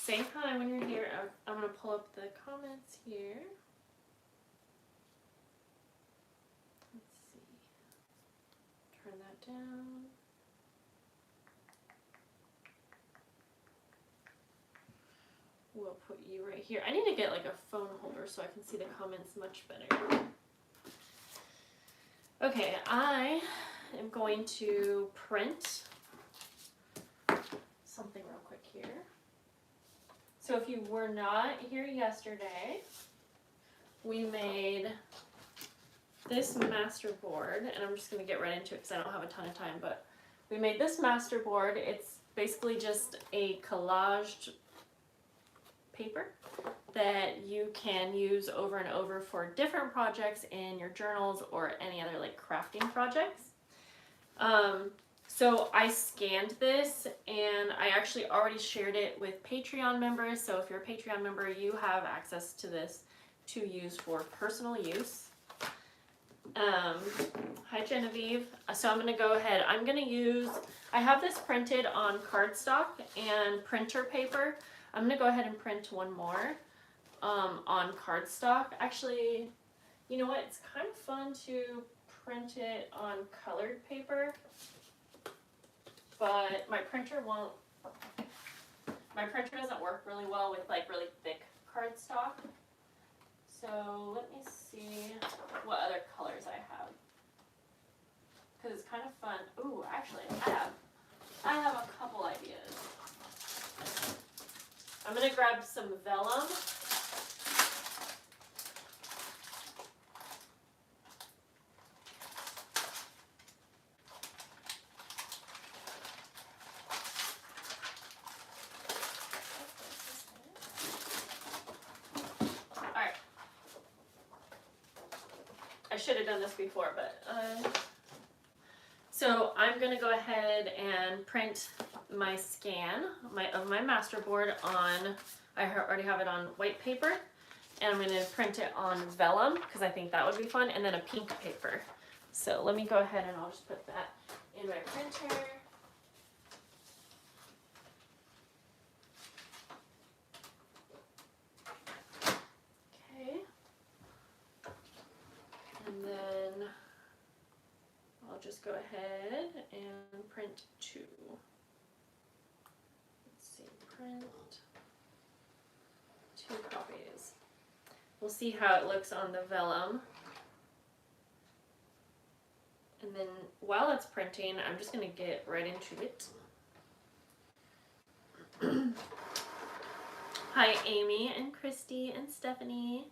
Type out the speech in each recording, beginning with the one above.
say hi when you're here. I'm going to pull up the comments here. Let's see. Turn that down. We'll put you right here. I need to get like a phone holder so I can see the comments much better. Okay, I am going to print something real quick here. So if you were not here yesterday, we made this masterboard, and I'm just going to get right into it because I don't have a ton of time, but we made this masterboard. It's basically just a collaged paper that you can use over and over for different projects in your journals or any other like crafting projects. So I scanned this and I actually already shared it with Patreon members. So if you're a Patreon member, you have access to this to use for personal use. Hi Genevieve. So I'm going to go ahead. I'm going to use, I have this printed on cardstock and printer paper. I'm going to go ahead and print one more on cardstock. Actually, you know what? It's kind of fun to print it on colored paper, but my printer doesn't work really well with like really thick cardstock. So let me see what other colors I have, because it's kind of fun. Ooh, actually, I have a couple ideas. I'm going to grab some vellum. Alright. I should have done this before, but so I'm going to go ahead and print my scan of my masterboard on, I already have it on white paper, and I'm going to print it on vellum because I think that would be fun, and then a pink paper. So let me go ahead and I'll just put that in my printer. Okay. And then I'll just go ahead and print two. Let's see, print 2 copies. We'll see how it looks on the vellum. And then while it's printing, I'm just going to get right into it. Hi Amy and Christy and Stephanie.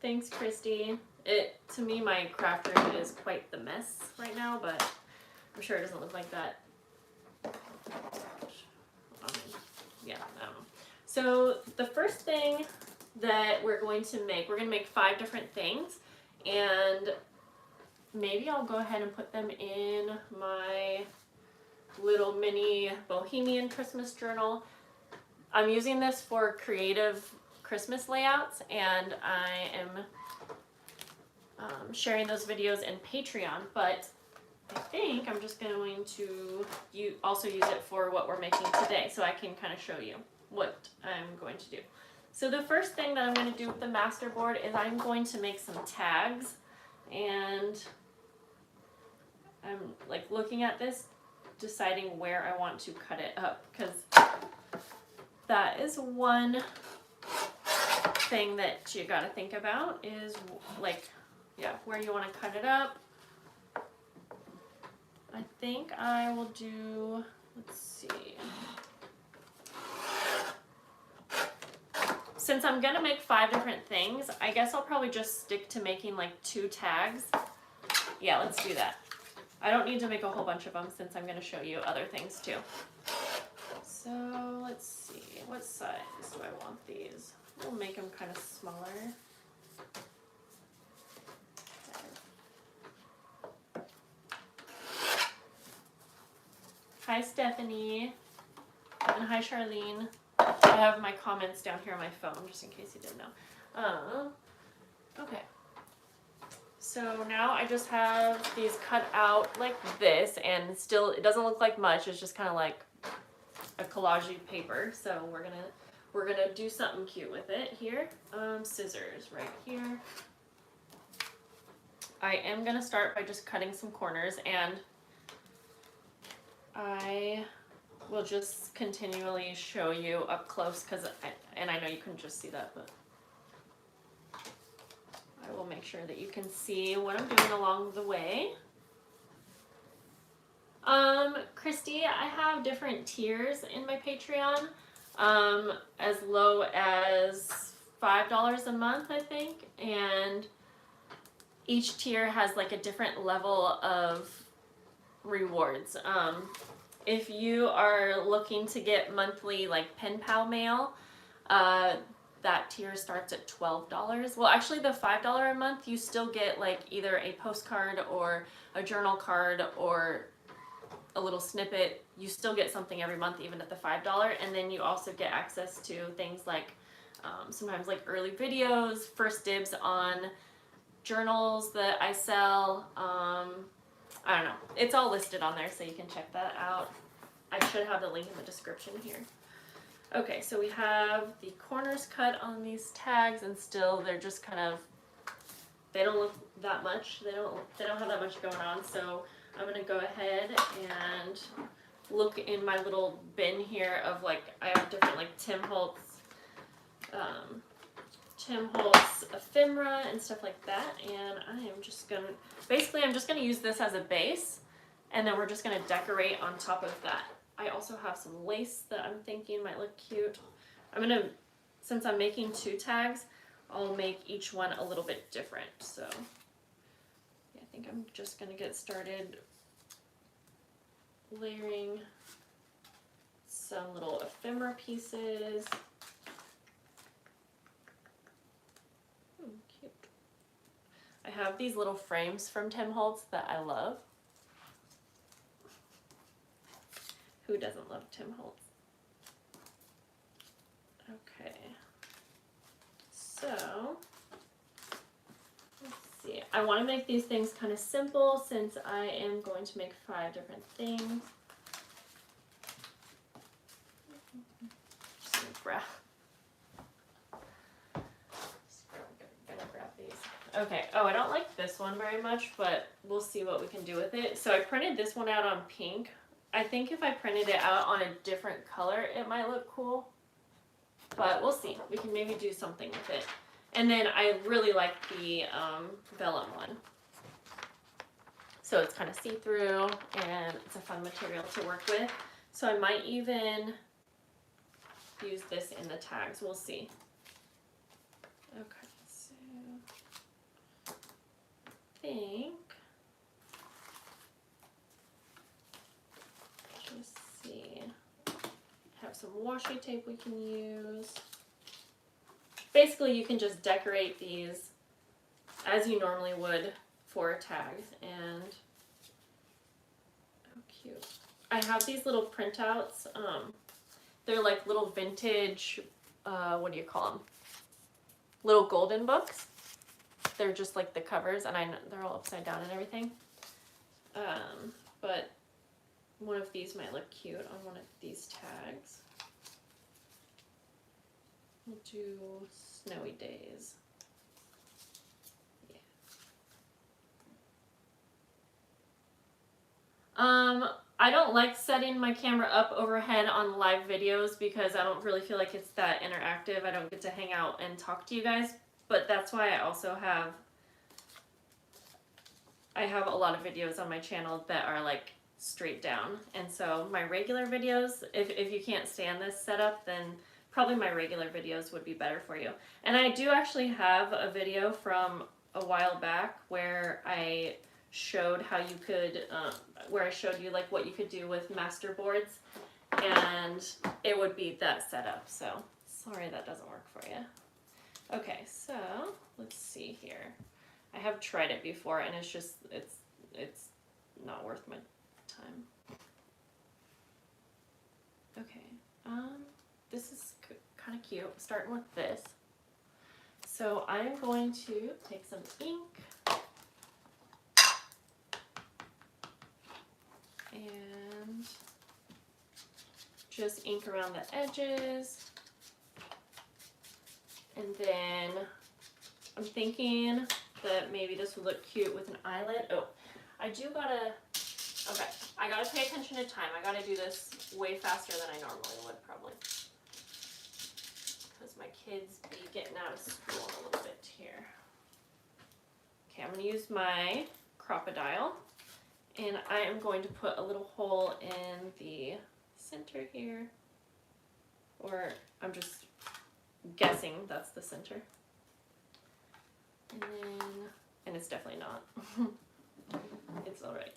Thanks Christy. To me, my craft room is quite the mess right now, but I'm sure it doesn't look like that. Yeah, I don't know. So the first thing that we're going to make 5 different things, and maybe I'll go ahead and put them in my little mini Bohemian Christmas journal. I'm using this for creative Christmas layouts, and I am sharing those videos in Patreon, but I think I'm just going to also use it for what we're making today, so I can kind of show you what I'm going to do. So the first thing that I'm going to do with the masterboard is I'm going to make some tags, and I'm like looking at this, deciding where I want to cut it up, because that is one thing that you got to think about is like, yeah, where you want to cut it up. I think I will do, let's see. Since I'm going to make 5 different things, I guess I'll probably just stick to making like 2 tags. Yeah, let's do that. I don't need to make a whole bunch of them since I'm going to show you other things too. So let's see, what size do I want these? We'll make them kind of smaller. Hi Stephanie, and hi Charlene. I have my comments down here on my phone just in case you didn't know. Okay. So now I just have these cut out like this, and still it doesn't look like much, it's just kind of like a collage paper, so we're gonna do something cute with it here. Scissors right here. I am gonna start by just cutting some corners, and I will just continually show you up close because I know you couldn't just see that, but I will make sure that you can see what I'm doing along the way. Christy, I have different tiers in my Patreon, as low as $5 a month, I think, and each tier has like a different level of rewards. If you are looking to get monthly like pen pal mail, that tier starts at $12. Well, actually the $5 a month, you still get like either a postcard or a journal card or a little snippet. You still get something every month, even at the $5. And then you also get access to things like sometimes like early videos, first dibs on journals that I sell. I don't know. It's all listed on there, so you can check that out. I should have the link in the description here. Okay, so we have the corners cut on these tags, and still they're just kind of, they don't look that much. They don't have that much going on. So I'm gonna go ahead and look in my little bin here of like, I have different like Tim Holtz ephemera and stuff like that, and I am just gonna, basically I'm just gonna use this as a base, and then we're just gonna decorate on top of that. I also have some lace that I'm thinking might look cute. I'm gonna, since I'm making 2 tags, I'll make each one a little bit different. So yeah, I think I'm just gonna get started layering some little ephemera pieces. Cute. I have these little frames from Tim Holtz that I love. Who doesn't love Tim Holtz? Okay. So, let's see. I want to make these things kind of simple since I am going to make 5 different things. Just gonna grab these. Okay. Oh, I don't like this one very much, but we'll see what we can do with it. So I printed this one out on pink. I think if I printed it out on a different color, it might look cool, but we'll see. We can maybe do something with it. And then I really like the vellum one. So it's kind of see-through, and it's a fun material to work with. So I might even use this in the tags. We'll see. Okay, so I think, have some washi tape we can use. Basically, you can just decorate these as you normally would for tags, and oh, cute. I have these little printouts. They're like little vintage, what do you call them? Little golden books. They're just like the covers, and they're all upside down and everything. But one of these might look cute on one of these tags. We'll do snowy days. Yeah. I don't like setting my camera up overhead on live videos because I don't really feel like it's that interactive. I don't get to hang out and talk to you guys, but that's why I also have a lot of videos on my channel that are like straight down. And so my regular videos, if you can't stand this setup, then probably my regular videos would be better for you. And I do actually have a video from a while back where I showed how you could, where I showed you like what you could do with masterboards, and it would be that setup. So sorry that doesn't work for you. Okay, so let's see here. I have tried it before, and it's just, it's not worth my time. Okay, this is kind of cute, starting with this. So I'm going to take some ink and just ink around the edges. And then I'm thinking that maybe this would look cute with an eyelet. Oh, I gotta pay attention to time. I gotta do this way faster than I normally would probably. Because my kids be getting out of school in a little bit here. Okay, I'm gonna use my crocodile. And I am going to put a little hole in the center here. Or I'm just guessing that's the center. And it's definitely not. It's all right.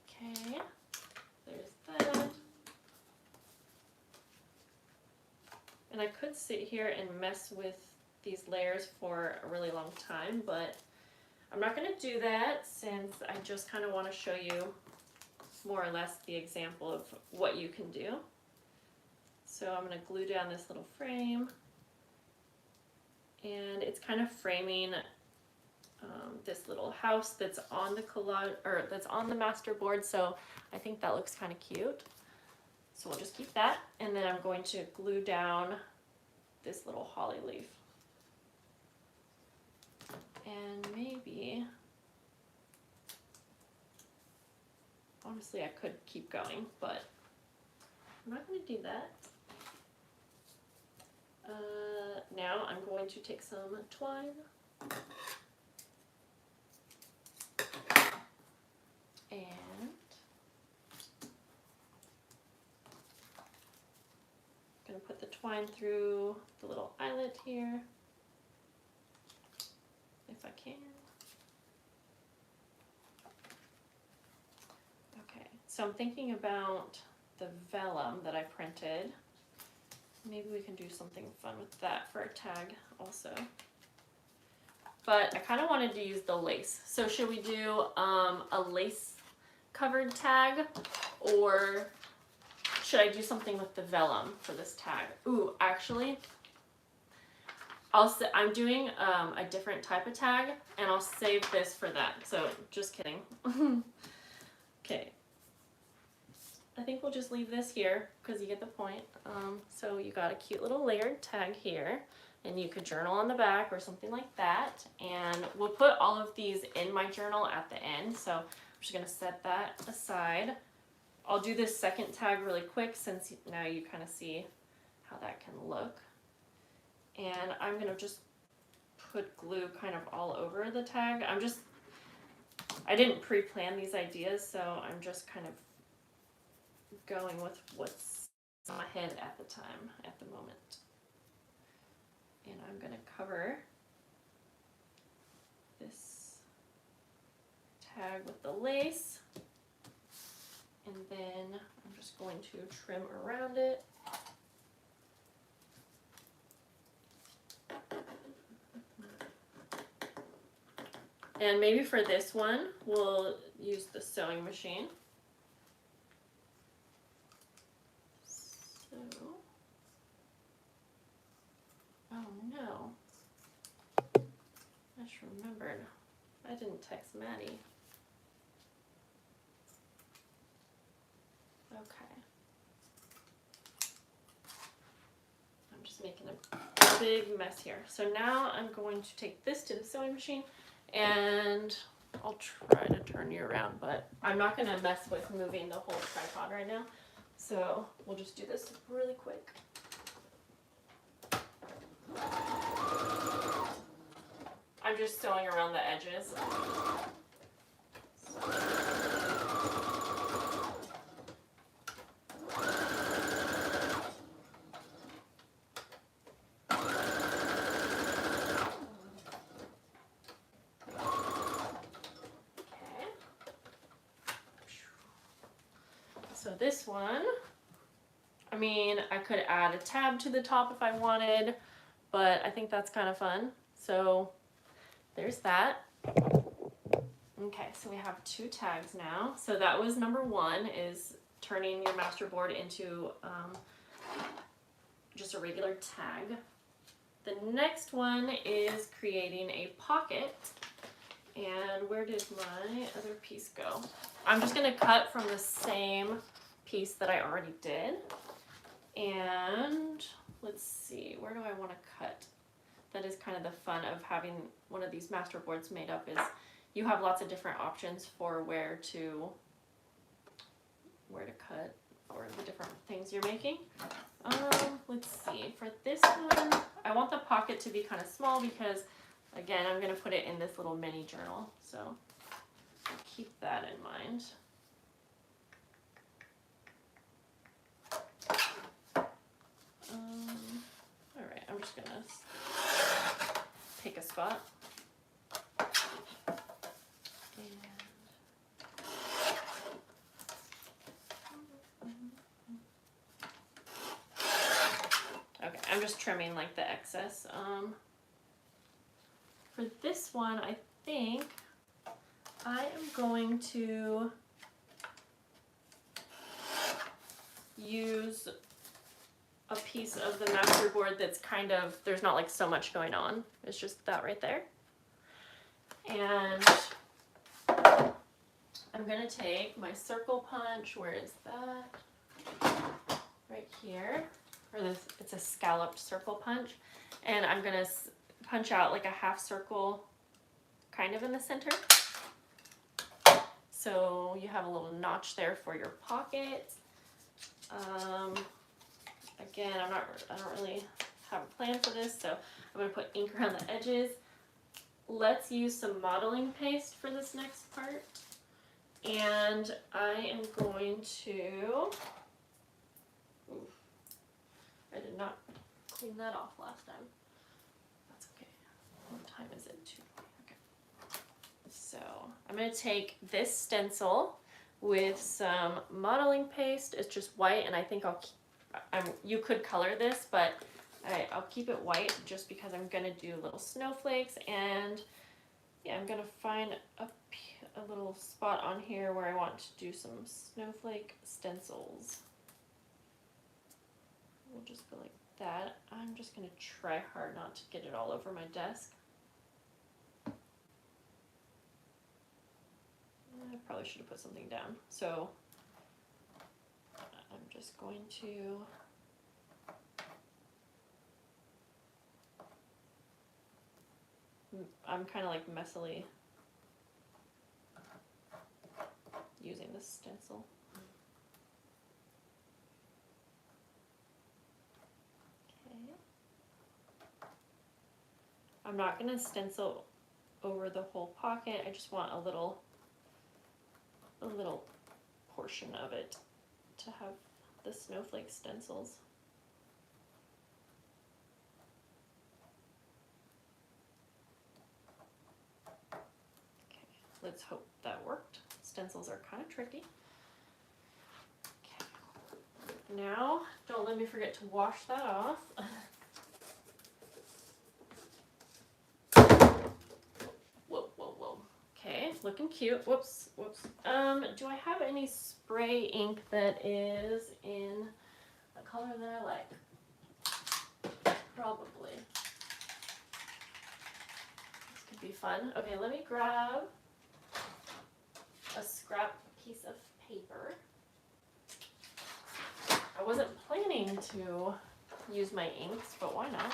Okay, there's that. And I could sit here and mess with these layers for a really long time, but I'm not going to do that since I just kind of want to show you more or less the example of what you can do. So I'm going to glue down this little frame, and it's kind of framing this little house that's on the collage, or that's on the masterboard, so I think that looks kind of cute. So we'll just keep that, and then I'm going to glue down this little holly leaf. And maybe, honestly, I could keep going, but I'm not going to do that. Now I'm going to take some twine and I'm going to put the twine through the little eyelet here, if I can. Okay, so I'm thinking about the vellum that I printed. Maybe we can do something fun with that for a tag also. But I kind of wanted to use the lace. So should we do a lace covered tag, or should I do something with the vellum for this tag? Ooh, actually, I'm doing a different type of tag, and I'll save this for that. So just kidding. Okay. I think we'll just leave this here because you get the point. So you got a cute little layered tag here, and you could journal on the back or something like that. And we'll put all of these in my journal at the end. So I'm just gonna set that aside. I'll do this second tag really quick since now you kind of see how that can look. And I'm gonna just put glue kind of all over the tag. I didn't pre-plan these ideas, so I'm just kind of going with what's in my head at the time, at the moment. And I'm going to cover this tag with the lace, and then I'm just going to trim around it. And maybe for this one, we'll use the sewing machine. Oh no, I just remembered, I didn't text Maddie. Okay. I'm just making a big mess here. So now I'm going to take this to the sewing machine, and I'll try to turn you around, but I'm not going to mess with moving the whole tripod right now. So we'll just do this really quick. I'm just sewing around the edges. So this one, I mean, I could add a tab to the top if I wanted, but I think that's kind of fun. So there's that. Okay, so we have 2 tags now. So that was number 1, is turning your masterboard into just a regular tag. The next one is creating a pocket. And where did my other piece go? I'm just gonna cut from the same piece that I already did. And let's see, where do I want to cut? That is kind of the fun of having one of these masterboards made up, is you have lots of different options for where to cut for the different things you're making. Let's see, for this one, I want the pocket to be kind of small because, again, I'm going to put it in this little mini journal, so keep that in mind. All right, I'm just going to pick a spot. Okay, I'm just trimming like the excess. For this one, I think I am going to use a piece of the masterboard that's kind of, there's not like so much going on. It's just that right there. And I'm gonna take my circle punch, where is that? Right here. Or this, it's a scalloped circle punch. And I'm gonna punch out like a half circle kind of in the center. So you have a little notch there for your pocket. Again, I don't really have a plan for this, so I'm going to put ink around the edges. Let's use some modeling paste for this next part. And I am going to, I did not clean that off last time. That's okay. What time is it? 2. Okay. So I'm going to take this stencil with some modeling paste. It's just white, and I think you could color this, but I'll keep it white just because I'm gonna do little snowflakes. And yeah, I'm gonna find a little spot on here where I want to do some snowflake stencils. We'll just go like that. I'm just gonna try hard not to get it all over my desk. I probably should have put something down. So I'm just going to I'm kind of like messily using this stencil. Okay. I'm not going to stencil over the whole pocket. I just want a little portion of it to have the snowflake stencils. Okay, let's hope that worked. Stencils are kind of tricky. Okay. Now, don't let me forget to wash that off. Okay, looking cute. Whoops. Do I have any spray ink that is in a color that I like? Probably. This could be fun. Okay, let me grab a scrap piece of paper. I wasn't planning to use my inks, but why not?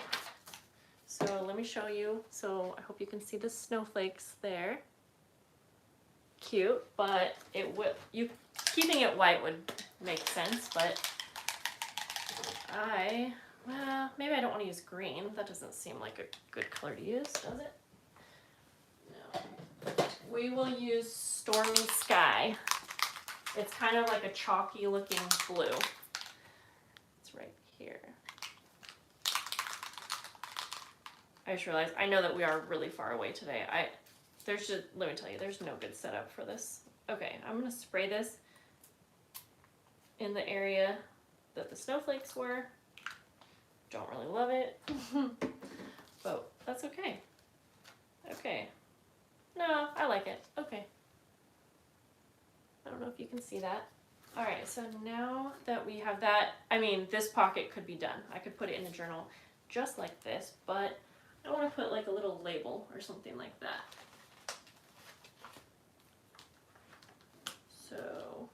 So let me show you. So I hope you can see the snowflakes there. Cute, but keeping it white would make sense, but maybe I don't want to use green. That doesn't seem like a good color to use, does it? No. We will use Stormy Sky. It's kind of like a chalky looking blue. It's right here. I just realized, I know that we are really far away today. Let me tell you, there's no good setup for this. Okay, I'm gonna spray this in the area that the snowflakes were. Don't really love it, but that's okay. Okay, no, I like it. Okay. I don't know if you can see that. All right, so now that we have that, I mean, this pocket could be done. I could put it in a journal just like this, but I want to put like a little label or something like that. So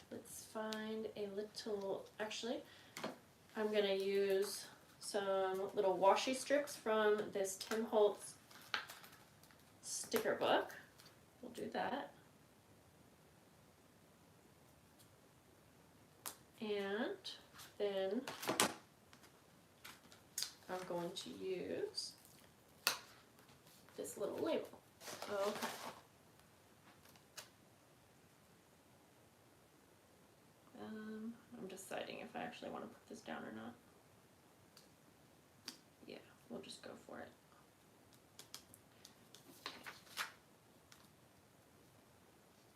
let's find a little, actually, I'm gonna use some little washi strips from this Tim Holtz sticker book. We'll do that. And then I'm going to use this little label. Okay. I'm deciding if I actually want to put this down or not. Yeah, we'll just go for it.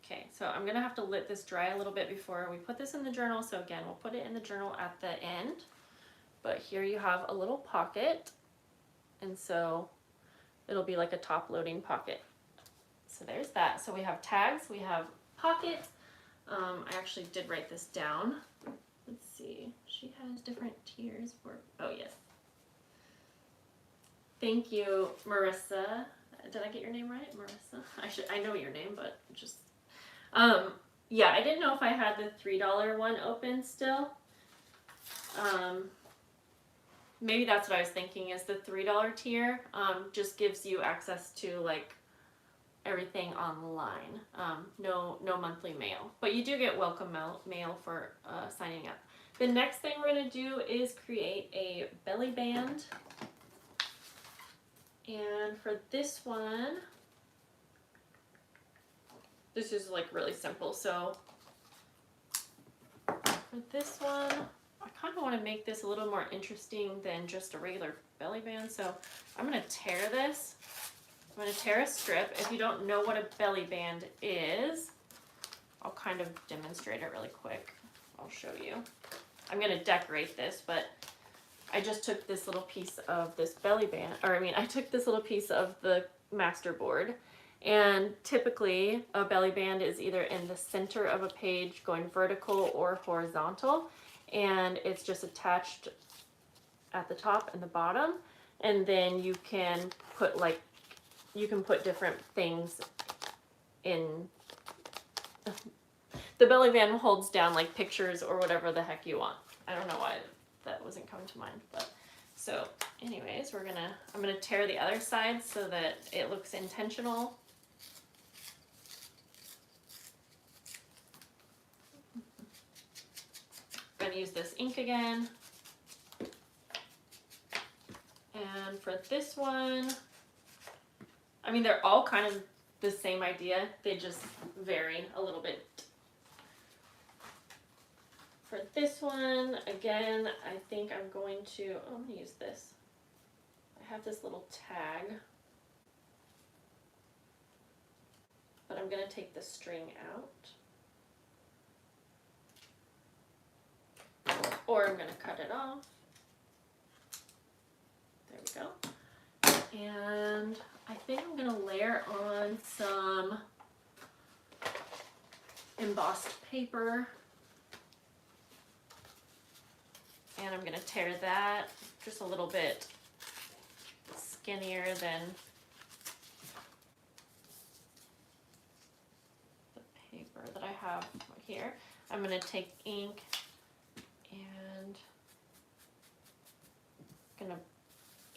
Okay, so I'm gonna have to let this dry a little bit before we put this in the journal. So again, we'll put it in the journal at the end. But here you have a little pocket, and so it'll be like a top loading pocket. So there's that. So we have tags, we have pocket. I actually did write this down. Let's see, she has different tiers for, oh yes. Thank you, Marissa. Did I get your name right, Marissa? I know your name, but just, yeah, I didn't know if I had the $3 one open still. Maybe that's what I was thinking, is the $3 tier just gives you access to like everything online. No monthly mail, but you do get welcome mail for signing up. The next thing we're going to do is create a belly band. And for this one, this is like really simple. So for this one, I kind of want to make this a little more interesting than just a regular belly band. So I'm going to tear this. I'm going to tear a strip. If you don't know what a belly band is, I'll kind of demonstrate it really quick. I'll show you. I'm going to decorate this, but I just took this little piece of this belly band, I took this little piece of the masterboard, and typically a belly band is either in the center of a page going vertical or horizontal, and it's just attached at the top and the bottom, and then you can put different things in. The belly band holds down like pictures or whatever the heck you want. I don't know why that wasn't coming to mind, but so anyways, I'm gonna tear the other side so that it looks intentional. I'm gonna use this ink again. And for this one, I mean, they're all kind of the same idea. They just vary a little bit. For this one, again, I think I'm going to, I'm going to use this. I have this little tag, but I'm going to take the string out. Or I'm going to cut it off. There we go. And I think I'm going to layer on some embossed paper. And I'm going to tear that just a little bit skinnier than the paper that I have here. I'm going to take ink and I'm going to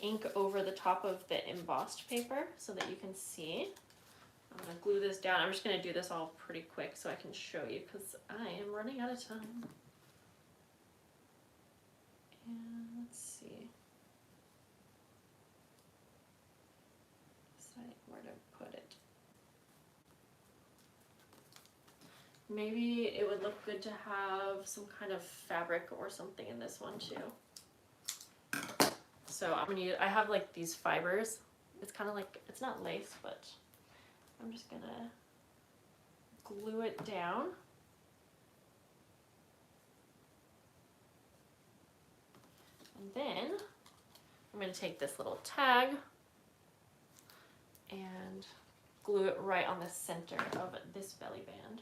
ink over the top of the embossed paper so that you can see. I'm going to glue this down. I'm just going to do this all pretty quick so I can show you because I am running out of time. And let's see. Decide where to put it. Maybe it would look good to have some kind of fabric or something in this one too. So I'm gonna use, I have like these fibers. It's kind of like, it's not lace, but I'm just gonna glue it down. And then I'm going to take this little tag and glue it right on the center of this belly band.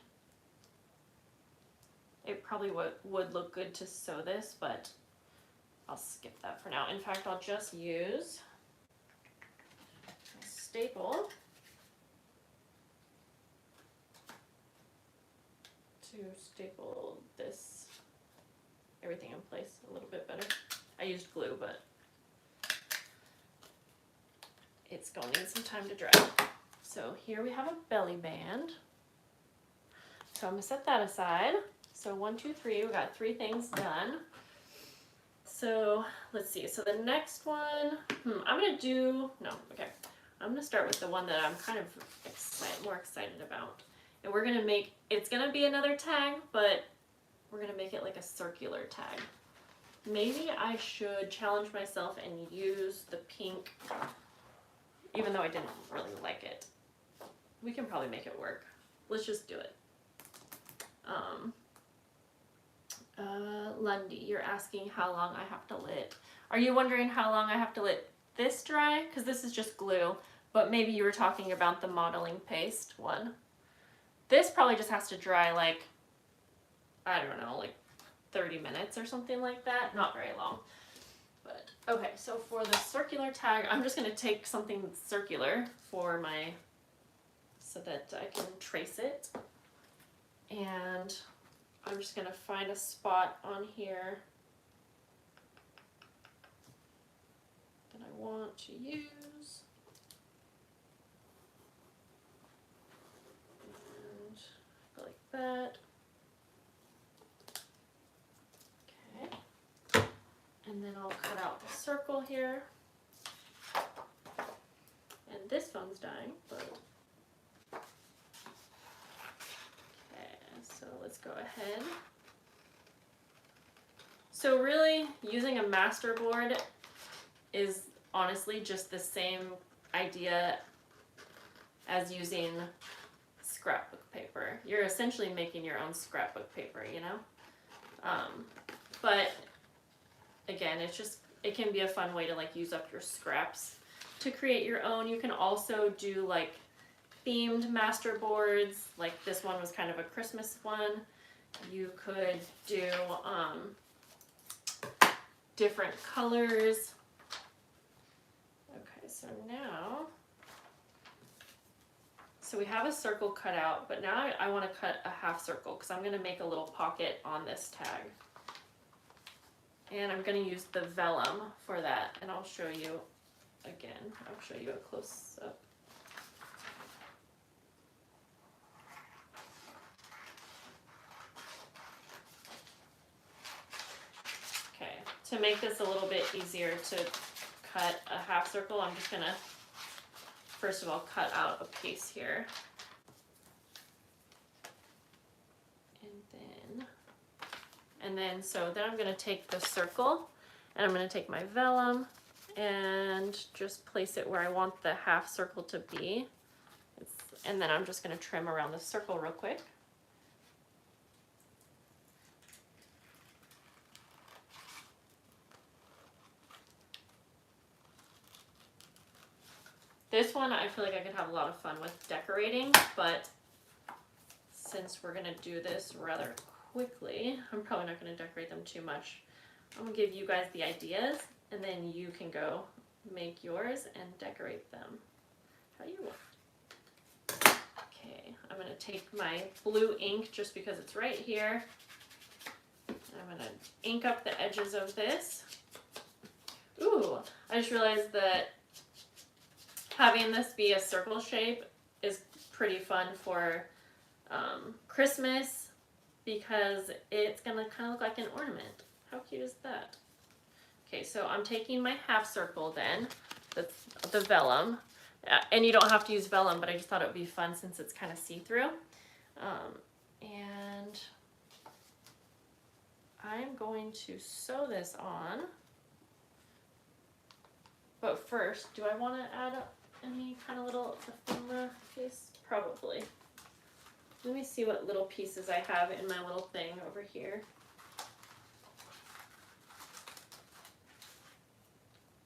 It probably would look good to sew this, but I'll skip that for now. In fact, I'll just use a staple to to staple everything in place a little bit better. I used glue, but it's going to need some time to dry. So here we have a belly band. So I'm going to set that aside. So 1, 2, 3, we got 3 things done. So let's see. So the next one, I'm going to start with the one that I'm kind of more excited about. And we're going to make, it's going to be another tag, but we're going to make it like a circular tag. Maybe I should challenge myself and use the pink, even though I didn't really like it. We can probably make it work. Let's just do it. Lundy, you're asking how long I have to let. Are you wondering how long I have to let this dry? Because this is just glue, but maybe you were talking about the modeling paste one. This probably just has to dry like, I don't know, like 30 minutes or something like that. Not very long. But okay, so for the circular tag, I'm just going to take something circular for my, so that I can trace it. And I'm just going to find a spot on here that I want to use. And go like that. Okay. And then I'll cut out the circle here. And this phone's dying, but so let's go ahead. So really, using a masterboard is honestly just the same idea as using scrapbook paper. You're essentially making your own scrapbook paper, you know? But again, it can be a fun way to like use up your scraps to create your own. You can also do like themed masterboards, like this one was kind of a Christmas one. You could do different colors. Okay, so now, so we have a circle cut out, but now I want to cut a half circle because I'm going to make a little pocket on this tag. And I'm going to use the vellum for that, and I'll show you again. I'll show you a close up. To make this a little bit easier to cut a half circle, I'm just gonna, first of all, cut out a piece here. And then I'm gonna take the circle and I'm gonna take my vellum and just place it where I want the half circle to be. And then I'm just gonna trim around the circle real quick. This one I feel like I could have a lot of fun with decorating, but since we're gonna do this rather quickly, I'm probably not gonna decorate them too much. I'm gonna give you guys the ideas and then you can go make yours and decorate them how you want. Okay, I'm gonna take my blue ink just because it's right here. I'm gonna ink up the edges of this. Ooh, I just realized that having this be a circle shape is pretty fun for Christmas because it's gonna kind of look like an ornament. How cute is that? Okay, so I'm taking my half circle then, the vellum, and you don't have to use vellum, but I just thought it would be fun since it's kind of see-through. And I'm going to sew this on. But first, do I want to add any kind of little ephemera piece? Probably. Let me see what little pieces I have in my little thing over here.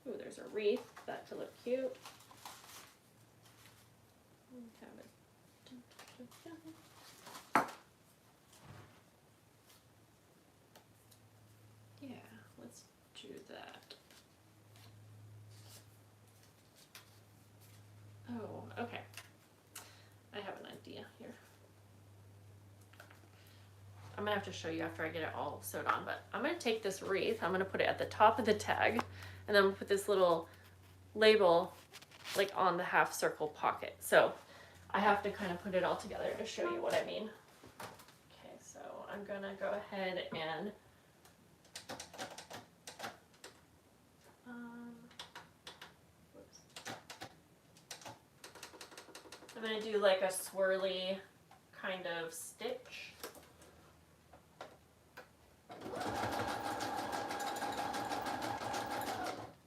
Ooh, there's a wreath. That could look cute. Yeah, let's do that. Oh, okay. I have an idea here. I'm gonna have to show you after I get it all sewed on, but I'm gonna take this wreath, I'm gonna put it at the top of the tag, and then put this little label like on the half circle pocket. So I have to kind of put it all together to show you what I mean. Okay, so I'm gonna go ahead and I'm going to do like a swirly kind of stitch.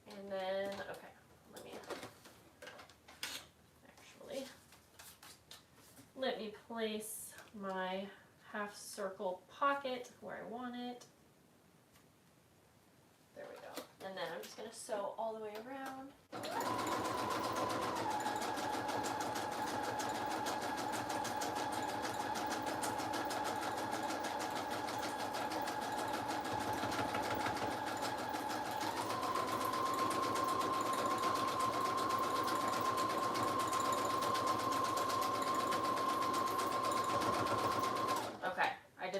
And then, okay, let me place my half circle pocket where I want it. There we go. And then I'm just going to sew all the way around.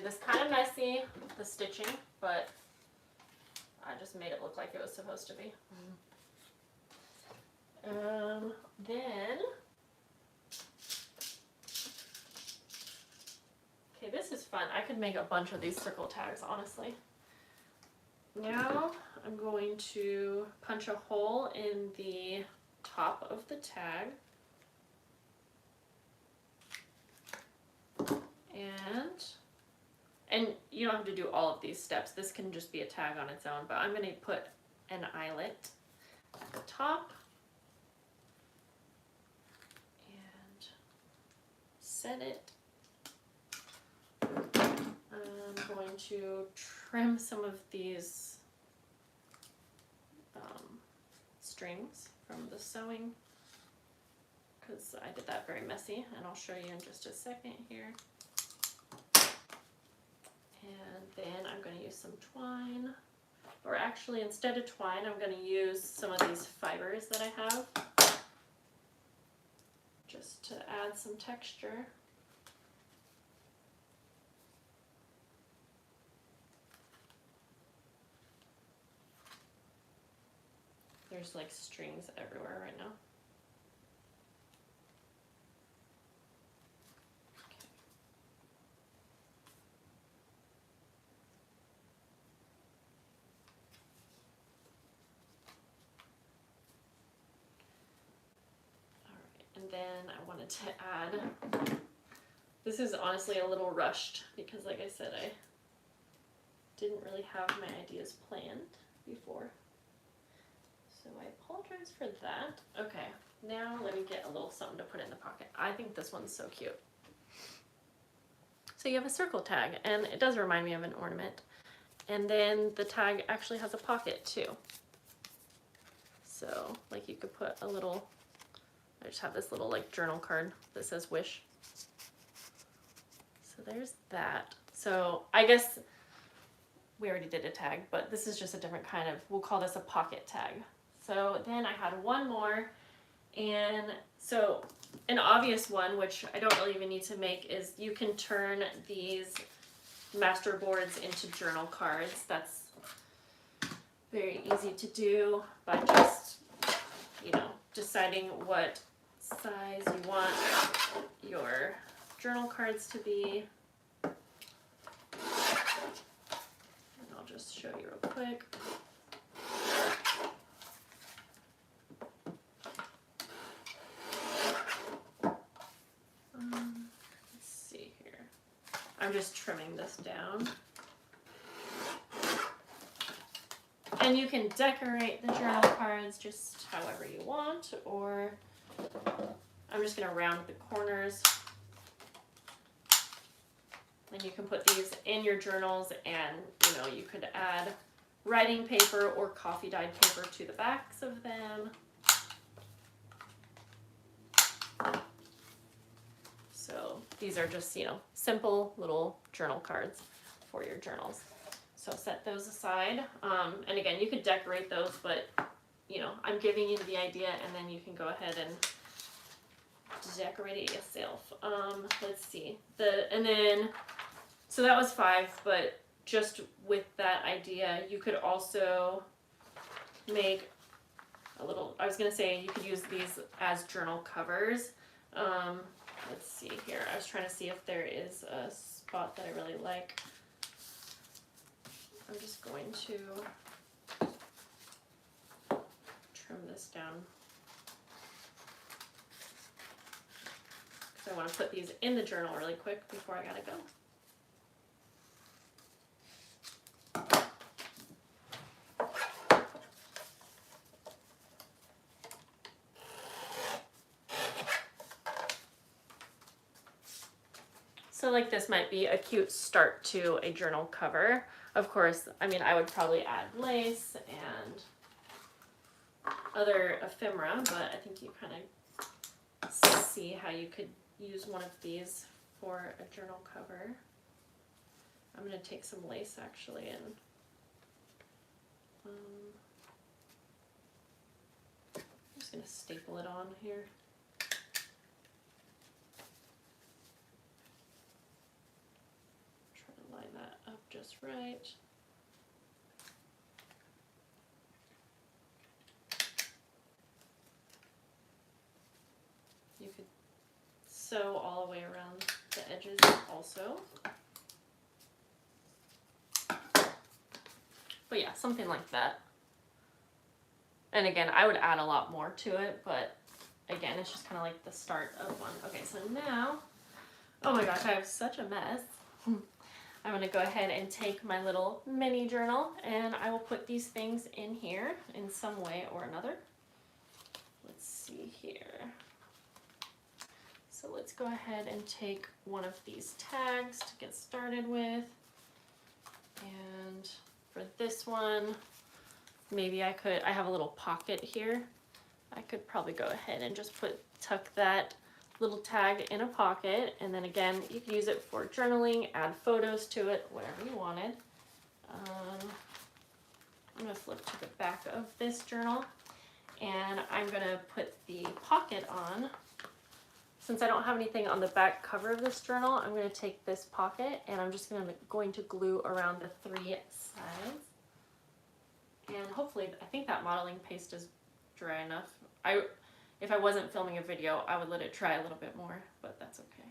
This kind of messy, the stitching, but I just made it look like it was supposed to be. Then, okay, this is fun. I could make a bunch of these circle tags, honestly. Now I'm going to punch a hole in the top of the tag. And you don't have to do all of these steps. This can just be a tag on its own, but I'm going to put an eyelet at the top and set it. I'm going to trim some of these strings from the sewing because I did that very messy, and I'll show you in just a second here. And then I'm going to use some twine, or actually instead of twine, I'm going to use some of these fibers that I have just to add some texture. There's like strings everywhere right now. And then I wanted to add, this is honestly a little rushed because like I said, I didn't really have my ideas planned before. So I apologize for that. Okay, now let me get a little something to put in the pocket. I think this one's so cute. So you have a circle tag, and it does remind me of an ornament. And then the tag actually has a pocket too. So like you could put a little, I just have this little like journal card that says wish. So there's that. So I guess we already did a tag, but this is just a different kind of, we'll call this a pocket tag. So then I had one more, and so an obvious one, which I don't really even need to make, is you can turn these masterboards into journal cards. That's very easy to do by just, you know, deciding what size you want your journal cards to be. And I'll just show you real quick. Let's see here. I'm just trimming this down. And you can decorate the journal cards just however you want, or I'm just going to round the corners. And you can put these in your journals, and you know, you could add writing paper or coffee dyed paper to the backs of them. So these are just, you know, simple little journal cards for your journals. So set those aside. And again, you could decorate those, but you know, I'm giving you the idea, and then you can go ahead and decorate it yourself. Let's see. So that was 5, but just with that idea, you could also make a little, I was going to say you could use these as journal covers. Let's see here. I was trying to see if there is a spot that I really like. I'm just going to trim this down because I want to put these in the journal really quick before I gotta go. So like this might be a cute start to a journal cover. Of course, I mean, I would probably add lace and other ephemera, but I think you kind of see how you could use one of these for a journal cover. I'm going to take some lace actually and I'm just going to staple it on here. That up just right. You could sew all the way around the edges also. But yeah, something like that. And again, I would add a lot more to it, but again, it's just kind of like the start of one. Okay, so now, oh my gosh, I have such a mess. I'm going to go ahead and take my little mini journal and I will put these things in here in some way or another. Let's see here. So let's go ahead and take one of these tags to get started with. And for this one, maybe I have a little pocket here. I could probably go ahead and just tuck that little tag in a pocket, and then again you can use it for journaling, add photos to it, whatever you wanted. I'm going to flip to the back of this journal and I'm going to put the pocket on. Since I don't have anything on the back cover of this journal, I'm going to take this pocket and I'm just going to glue around the 3 sides. And hopefully, I think that modeling paste is dry enough. If I wasn't filming a video, I would let it dry a little bit more, but that's okay.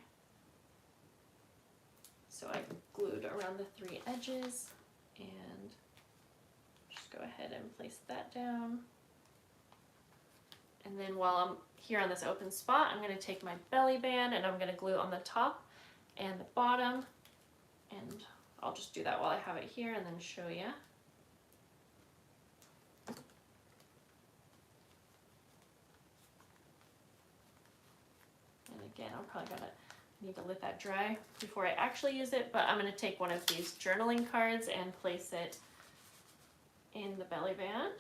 So I glued around the 3 edges and just go ahead and place that down. And then while I'm here on this open spot, I'm going to take my belly band and I'm going to glue on the top and the bottom. And I'll just do that while I have it here and then show you. Again, I'm probably gonna need to let that dry before I actually use it, but I'm gonna take one of these journaling cards and place it in the belly band.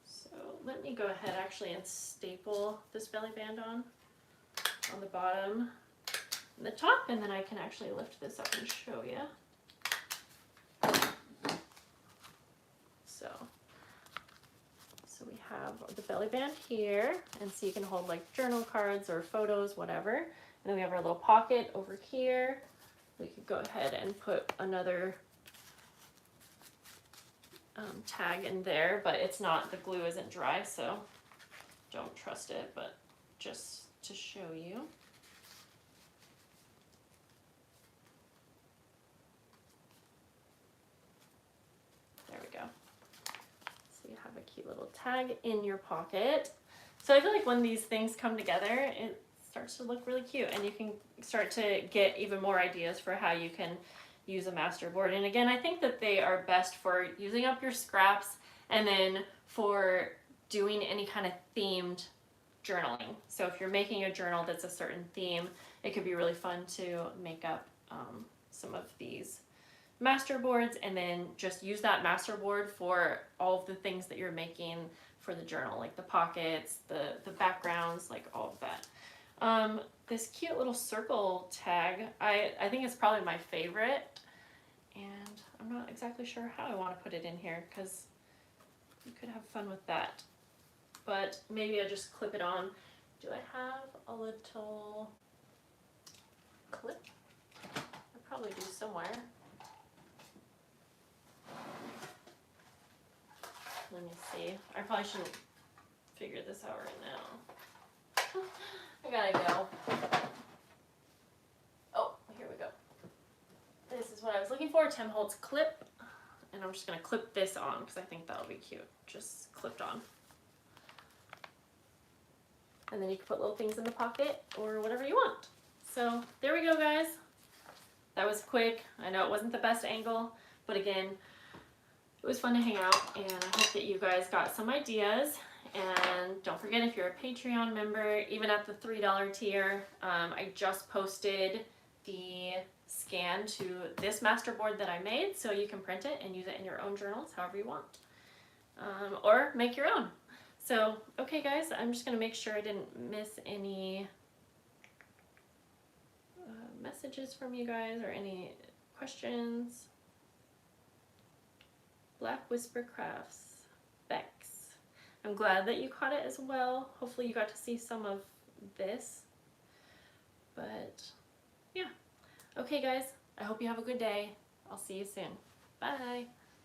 So let me go ahead actually and staple this belly band on the bottom and the top, and then I can actually lift this up and show you. So we have the belly band here, and so you can hold like journal cards or photos, whatever. And then we have our little pocket over here. We could go ahead and put another tag in there, but it's not, the glue isn't dry, so don't trust it, but just to show you. There we go. So you have a cute little tag in your pocket. So I feel like when these things come together, it starts to look really cute, and you can start to get even more ideas for how you can use a masterboard. And again, I think that they are best for using up your scraps and then for doing any kind of themed journaling. So if you're making a journal that's a certain theme, it could be really fun to make up some of these masterboards and then just use that masterboard for all of the things that you're making for the journal, like the pockets, the backgrounds, like all of that. This cute little circle tag, I think it's probably my favorite, and I'm not exactly sure how I want to put it in here because you could have fun with that. But maybe I just clip it on. Do I have a little clip? probably do somewhere. Let me see. I probably shouldn't figure this out right now. I gotta go. Oh, here we go. This is what I was looking for, 10 Holtz clip. And I'm just gonna clip this on because I think that'll be cute. Just clipped on. And then you can put little things in the pocket or whatever you want. So there we go, guys. That was quick. I know it wasn't the best angle, but again, it was fun to hang out, and I hope that you guys got some ideas. And don't forget, if you're a Patreon member, even at the $3 tier, I just posted the scan to this masterboard that I made, so you can print it and use it in your own journals however you want, or make your own. So okay guys, I'm just gonna make sure I didn't miss any messages from you guys or any questions. Black Whisper Crafts, Bex, I'm glad that you caught it as well. Hopefully you got to see some of this, but yeah. Okay guys, I hope you have a good day. I'll see you soon. Bye.